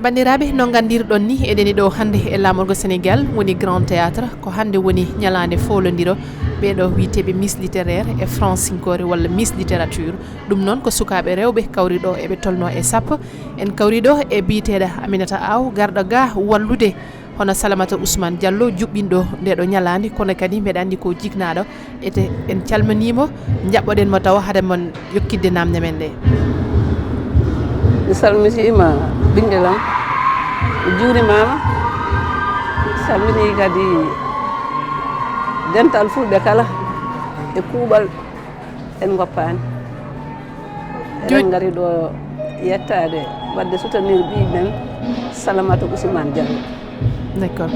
bandiraɓe no gandirɗon ni eɗeni ɗo hande e lamorgo Sénégal woni Grand Théâtre ko hande woni ñalande folodiro ɓeɗo witeɓe Miss Littéraire e Francinkore walla Miss Littérature ɗum noon ko sukaɓe rewɓe kawri ɗo eɓe tolno e sappo en kawri ɗo e biteɗo Aminata Aw garɗo ga wallude hono Salamata Ousmane Diallo juɓɓinɗo ndeɗo ñalande kono kadi mbeɗa andi ko jignaɗo ete en calminimo jaɓɓoɗenmo taw haade mon yokkidde namde men ɗe. Mi salmitima bingelam mi juurimama salmini kadi dental fulɓe kala e kuuɓal en goppani eɗen gari ɗo yettade wadde soutenir ɓimen Salamata Ousmane Diallo. D'accord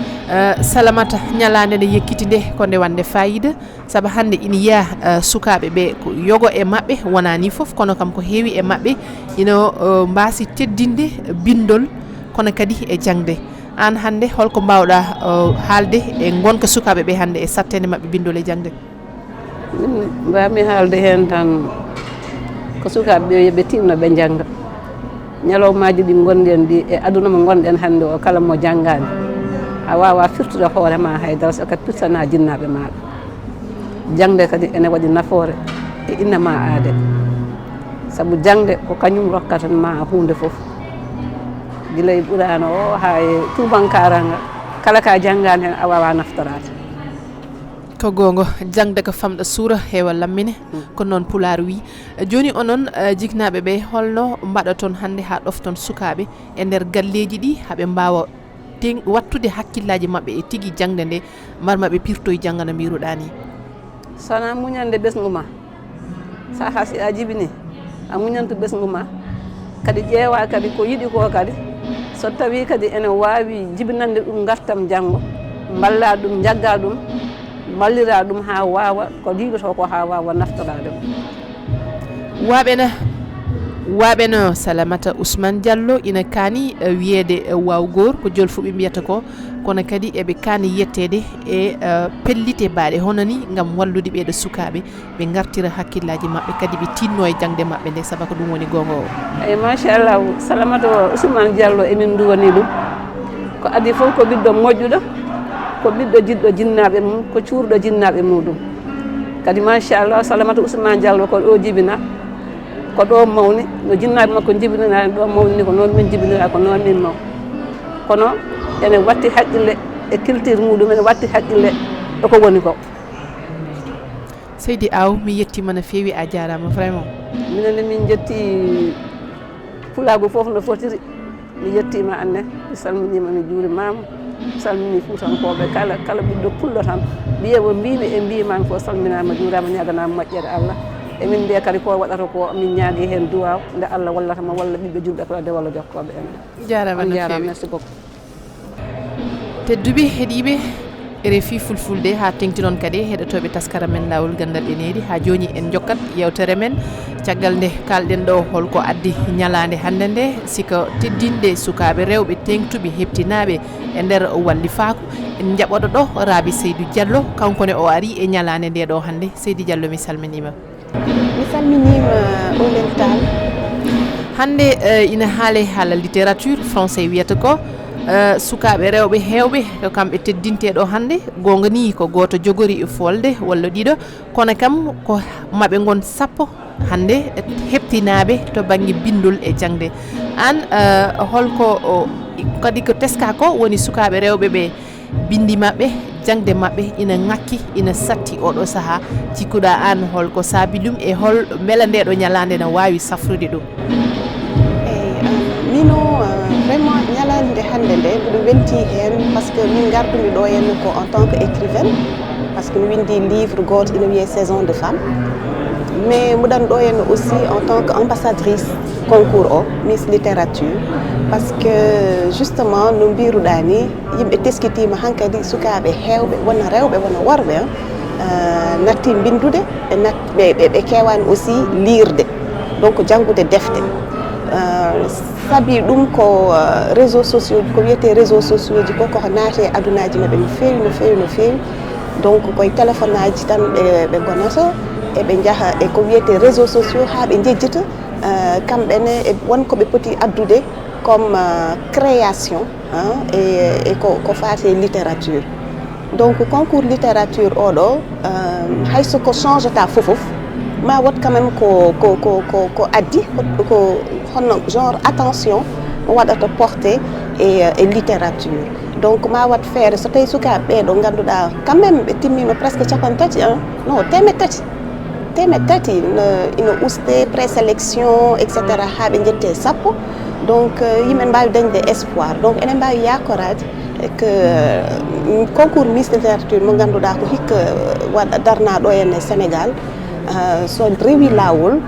Salamata ñalande nde yekkiti nde ko nde wande fayida saabu hande ina yiya sukaɓe ɓe ko yogo e mabɓe wona ni foof kono kam ko heewi e mabɓe ino mbasi teddinde bindol kono kadi e jangde an hande holko mbawɗa haalde e gonka sukaɓe ɓe hande e sattede mabɓe bindol e jangde. Min mbami haalde hen tan ko sukaɓe ɓe yooɓe tinno ɓe jangga ñalawmaji ɗi gonɗen ɗi e aduna mo gonɗen hande o kala mo janggani a wawa firtude hoorema haydara so kadi pirtana jinnaɓe maɗa jangde kadi ene waɗi nafoore e innama aade saabu jangde ko kañum rokkata ma hunde foof guila e ɓurano o ha e tubankaranga kala ka janggani hen a wawa naftorade ko gongo jangde ko famɗa suura heewa lammine ko noon Pulaar wi joni onon jignaɓe ɓe holno mbaɗaton hande ha ɗofton sukaɓe e nder galleji ɗi haaɓe mbawa wattude hakkillaji mabɓe e tigui jangde nde marmaɓe pirtoye jangga no mbiruɗa ni. sona muñande ɓesgu ma sa haasi a jibini a muñanto ɓesgu ma kadi ƴeewa kadi ko yiiɗi ko kadi so tawi kadi ene wawi jibinande ɗum gartam janggo balla ɗum jagga ɗum ballira ɗum ha wawa ko jiiɗoto ko ha wawa naftorade waɓeno Salamata Ousmane Diallo ina kaani wiyede wawgor ko jolfuɓe mbiyata ko kono kadi eɓe kaani yettede e pellite mbaɗe hono ni gam wallude ɓeɗo sukaɓe ɓe gartira hakkillaji mabɓe kadi ɓe tinno e jangde mabɓe nde saabu ko ɗum woni gonga o. eyyi machallah Salamata Ousmane Diallo emin duwani ɗum ko adi foof ko ɓiɗɗo moƴƴuɗo ko ɓiɗɗo jiɗɗo jinnaɓe mum ko cuurɗo jinnaɓe muɗum kadi machallah Salamata Ousmane Diallo ko ɗo jibina ko ɗo mawni no jinnaɓe makko jibinirani ɗo mawni ko noon min jibinira ko noon min maw kono ene watti haqqille e culture muɗum ene watti haqqille eko woni ko. Seydi Aw mi yettima no fewi a jarama vraiment minenne min jetti Pulago foof no fotiri mi yettima anne mi salminima mi juurimama mi salmini Fuutankoɓe kala ɓiɗɗo pullo tan mbiye wo mbimi e mbimami fof salminama juurama ñaganama moƴƴere Allah emin mbiya kadi ko waɗata ko min ñaagui hen duwaw nde Allah wallatama walla ɓiɓɓe julɓe kala de walla jokkoɓe en jarama no jarama fewi. merci beaucoup tedduɓe heeɗiɓe RFI Fulfulde ha tengtinon kadi heɗotoɓe taskara men lawol gandal enedi ha joni en jokkat yewtere men caggal nde kalɗen ɗo holko addi ñalande hande nde siko teddinde sukaɓe rewɓe tengtuɓe heptinaɓe e nder wallifaku en jaɓoɗo ɗo Raby Seydou Diallo kankone o ari e ñalande nde ɗo hande. Seydou Diallo mi salminima. Mi salminima Oumel Tall. hande ina haale haala littérature français wiyata ko sukaɓe rewɓe hewɓe ko kamɓe teddinteɗo hande gonga ni ko goto jogori e folde walla ɗiɗo kono kam ko maɓe gon sappo hande heptinaɓe to banggue bindol e jangde an holko kadi ko teska ko woni sukaɓe rewɓe ɓe bindi mabɓe jangde mabɓe ina ngakki ina satti oɗo saaha cikkuɗa an holko saabi ɗum e hol beele ndeɗo ñalande ne wawi safrude ɗum. mino vraiment ñalande hande nde mbiɗo welti hen par ce que min gardumi ɗo henna ko en tant que écrivaine par ce que mi windi livre goto ina wiye saison de femme mais mbiɗan ɗo henna aussi en tant que ambassadrice concours o Miss Littérature par ce que justement no mbiruɗa ni yimɓe teskitima hankkadi sukaɓe hewɓe wona rewɓe wona worɓe natti bindude ɓe kewani aussi lirde donc janggude defte sabi ɗum ko réseaux sociaux ko wiyete réseaux sociaux ji ko koko naate e adunaji mabɓe no fewi no fewi no fewi donc koye téléphone aji tan ɓe gonata eɓe jaaha e ko wiyete réseaux sociaux ha ɓe jejjita kamɓene wonko ɓe poti addude comme création et ko fate littérature. Donc concours littérature oɗo hayso ko change ta fofof ma wat quand même ko addi ko honno genre attention waɗata porter et littérature. Donc ma wat feere so tawi sukaɓe ɓeɗo ganduɗa quand même ɓe timmino presque capan tati non temet tati ina uste présélection etc ha ɓe jette sappo. Donc yimɓe mbawi dañde espoir. Donc enen mbawi yakorade que concours Miss littérature mo ganduɗa ko hikka waɗa darnaɗo e Sénégal so rewi lawol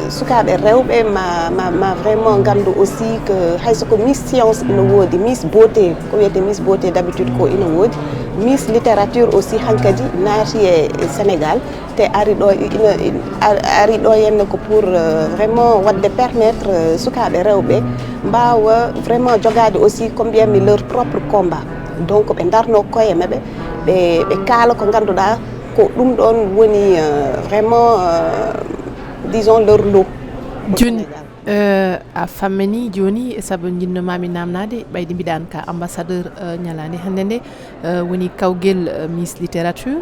sukaɓe rewɓe ma vraiment gandu aussi que hayso ko Miss science ina woodi, Miss beauté ko wiyete Miss beauté d'habitude ko ina woodi, Miss littérature aussi hankadi naati e Sénégal te ari ɗo henne ko pour vraiment wadde permettre sukaɓe rewɓe mbawa vraiment jogade aussi ko mbiyatmi leur propre combat. Donc ɓe darno koye maɓɓe ɓe kaala ko ganduɗa ko ɗum ɗon woni vraiment disons leur lot. Joni a fammini joni saabu jinnomami namnade ɓayde mbiɗan ka ambassadeur ñalande hande nde woni kawguel Miss littérature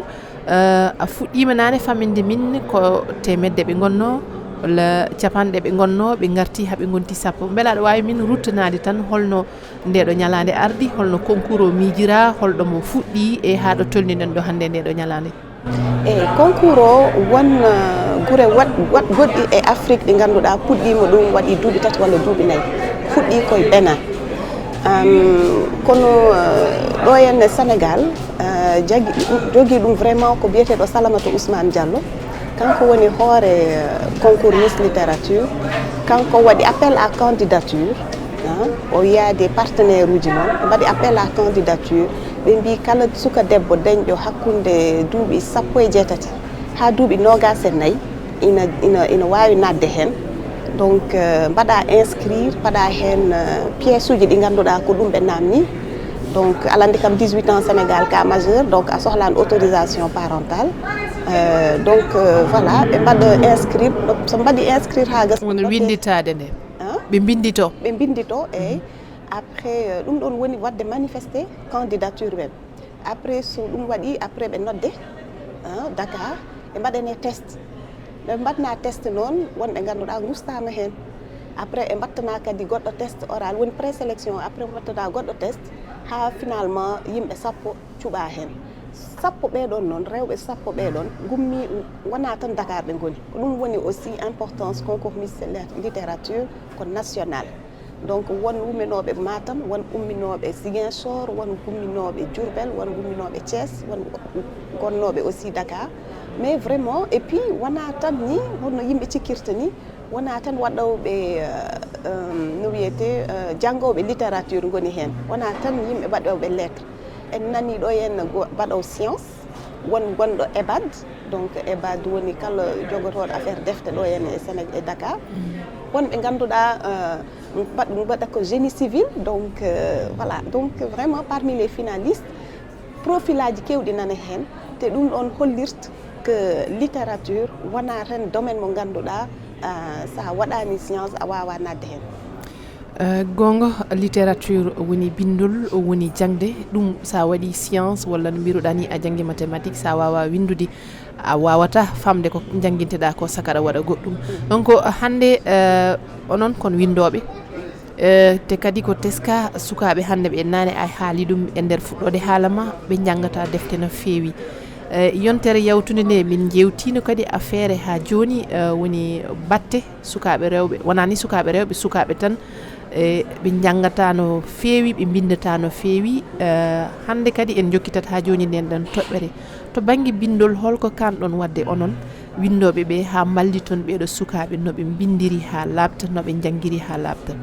a fuɗɗima nane famminde min ko temedde ɓe gonno walla capanɗe ɓe gonno ɓe garti haaɓe gonti sappo beela aɗa wawi min ruttanade tan holno ndeɗo ñalande ardi holno concours o miijira holɗo mo fuɗɗi e haɗo tolniɗen ɗo hande ndeɗo ñalande. Concours o won gure goɗɗi e Afrique ɗi ganduɗa puɗɗima ɗum waɗi duuɓi 3 walla duuɓi 4 fuɗɗi koye Bénin kono ɗo henne Sénégal jogui ɗum vraiment ko biyeteɗo Salamata Ousmane Diallo kanko woni hoore concours Miss littérature kanko waɗi appel à candidature o yiya des partenaires uji noon mbaɗi appel à candidature ɓe mbi kala suka debbo dañƴo hakkude duuɓi 17 ha duuɓi 24 ina wawi nadde hen. Donc mbaɗa inscrire paɗa hen pièce uji ɗi ganduɗa ko ɗum ɓe namni. Donc alande kam 18 ans Sénégal ka majeur donc a sohlan autorisation parentale. Donc voilà ɓe mbaɗa inscrire so mbaɗi inscrire ha gas woni winditade nde ɓe bindito eyyi après ɗum ɗon woni wadde manifester candidature ɓe après so ɗum waɗi après ɓe nodde Dakar ɓe mbaɗane test ɓe mbatna test noon wonɓe ganduɗa gustama hen après ɓe mbattana kadi goɗɗo test oral woni présélection après ɓe mbattana goɗɗo test ha finalement yimɓe sappo cuuɓa hen sappo ɓeɗon noon rewɓe sappo ɓeɗon gummi wona tan Dakar ɓe goni ko ɗum woni aussi importance concours Miss littérature ko national. Donc won umminoɓe Matam won umminoɓe Ziguinchor won umminoɓe Diourbel won umminoɓe Thiès won gonnoɓe aussi Dakar mais vraiment et puis wona tan ni holno yimɓe cikkirta ni wona tan waɗoɓe no wiyete janggoɓe littérature goni hen wona tan yimɓe waɗoɓe lettre en nani ɗo henna waɗowo science won gonɗo EBAD donc EBAD woni kala jogotoɗo affaire defte ɗo henne e Sénégal e Dakar wonɓe ganduɗa mbaɗa ko génie civil donc voilà donc vraiment parmi les finalistes profilaji kewɗi nana hen te ɗum ɗon hollirta que littérature wona tan domaine mo ganduɗa sa waɗani science a wawa nadde hen. gonga littérature woni bindol woni jangde ɗum sa waɗi science walla no mbiruɗa ni a janggi mathématique sa wawa windude a wawata famde ko janguinteɗa ko sakaɗa waɗa goɗɗum donc hande onon kon windoɓe te kadi ko teska sukaɓe hande ɓe nane a haali ɗum e nder fuɗɗode haalama ɓe jangata defte no feewi yontere yawtude nde min jewtino kadi affaire ha joni woni batte sukaɓe rewɓe wonani sukaɓe rewɓe sukaɓe tan ɓe jangata no feewi ɓe bindata no feewi hande kadi en jokkitat ha joni nden ɗon toɓɓere to banggue bindol holko kanɗon wadde onon windoɓe ɓe ha balliton ɓeɗo sukaɓe noɓe bindiri ha labta noɓe jangguiri ha labta.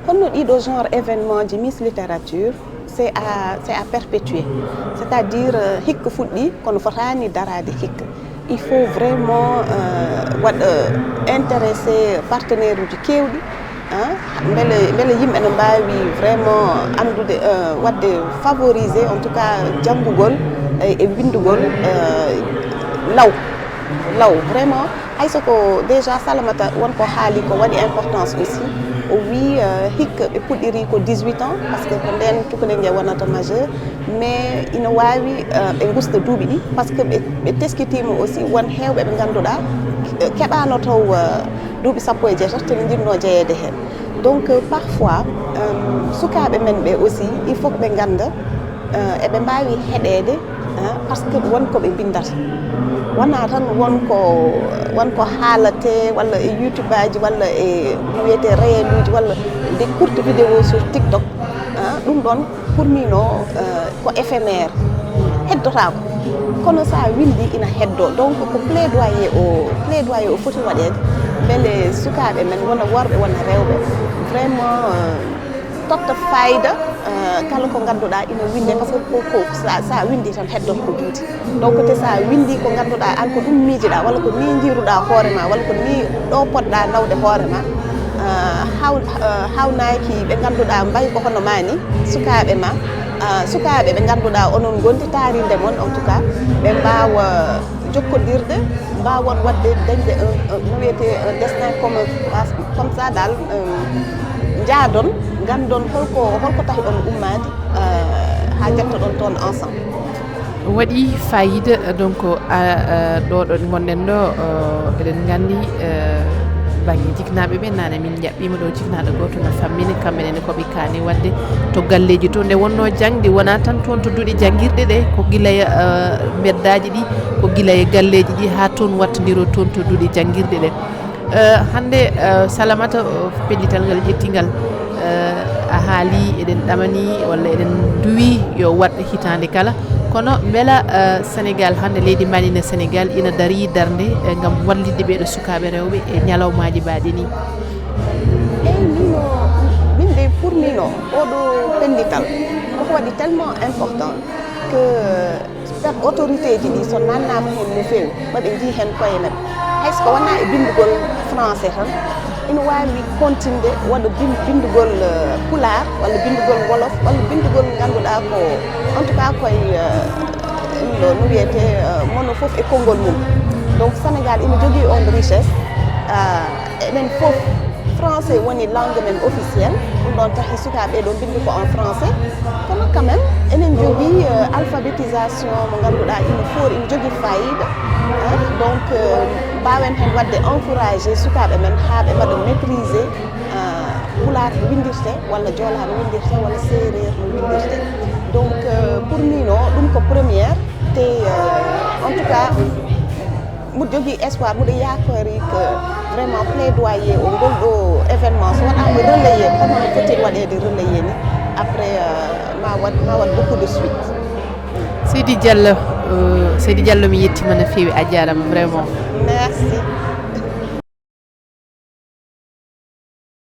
Honno ɗiɗo genre événement ji Miss littérature c'est à perpétuer, c'est-à-dire hikka fuɗɗi kono fotani darade hikka. Il faut vraiment intéresser partenaire uji kewɗi beele yimɓe ne mbawi vraiment andude wadde favoriser en tout cas janggugol e windugol law vraiment haysoko déjà Salamata wonko haali ko waɗi importance aussi o wi hikka ɓe puɗɗiri ko 18 ans par ce que ko nden cukalel nge wonata majeur mais ina wawi ɓe gusta duuɓi ɗi par ce que ɓe teskitima aussi won hewɓe ɓe ganduɗa keɓano taw duuɓi 17 te ɓe jinno jeyede hen donc parfois sukaɓe men ɓe aussi il faut que ɓe ganda eɓe mbawi heɗede par ce que wonko ɓe bindata wona tan wonko haalate walla e youtube aji walla e no wiyete réel uji walla des courtes vidéos sur tiktok ɗum ɗon pour mino ko éphémère heddotako kono sa windi ina heddo donc ko plaidoyer o foti waɗede beele sukaɓe men wona worɓe wona rewɓe vraiment totta fayida kala ko ganduɗa ina winde par ce que ko sa windi tan heddot ko duuti donc te sa windi ko ganduɗa an ko ɗum miijiɗa walla ko ni jiiruɗa hoorema walla ko ni ɗo poɗɗa nawde hoorema hawnaki ɓe ganduɗa mbayi ko hono ma ni sukaɓe ma sukaɓe ɓe ganduɗa onon gondi taarinde moon en tout cas ɓe mbawa jokkodirde mbawon wadde dañde no wiyete un destin comme ça dal jaadon gandon holko tahi on ummade ha jettoɗon toon ensemble waɗi fayida donc ɗo gonɗen ɗo eɗen gandi banggue jiknaɓe ɓe nane min jaɓɓima ɗo jiknaɗo goto no fammini kamɓenene koɓe kaani wadde to galleji to nde wonno jangde wona tan toon to duuɗi jangguirɗe ɗe ko guila e beddaji ɗi ko guila e galleji ɗi ha toon wattodiro toon to duuɗi jangguirɗe ɗe hande Salamata pellital ngal ƴettingal a haali eɗen ɗamani walla eɗen duwi yo waɗ hitande kala kono beela Sénégal hande leydi manine Sénégal ina daari darde gam wallidde ɓeɗo sukaɓe rewɓe e ñalawmaji mbaɗi ni eyyi min de pour min o oɗo pellital koko waɗi tellement important que autorité ji ɗi so nannama hen no fewi maɓe jii hen koye men hayso ko wona e bindugol français tan ina wawi continude waɗa bindugol pular walla bindugol wolof walla bindugol ganduɗa ko en tout cas koye no wiyete mono foof e konngol mum donc Sénégal ina jogui on richesse eɗen foof français woni langue men officielle ɗum ɗon tahi sukaɓe ɗo bindi ko en français kono quand même enen jogui alphabétisation mo ganduɗa ina foori ina jogui fayida donc mbawen hen wadde encouragé sukaɓe men ha ɓe mbaɗa maîtriser pulaar no windirte walla joola no windirte walla séréer no windirte donc pour min o ɗum ko première te en tout cas mbiɗo jogui espoir mbiɗo yakori que vraiment plaidoyer o ngol ɗo événement so waɗama relayé kono no foti waɗede relayé ni après ma waɗ beaucoup de suite Seydi Diallo mi yettima no fewi a jarama vraiment merci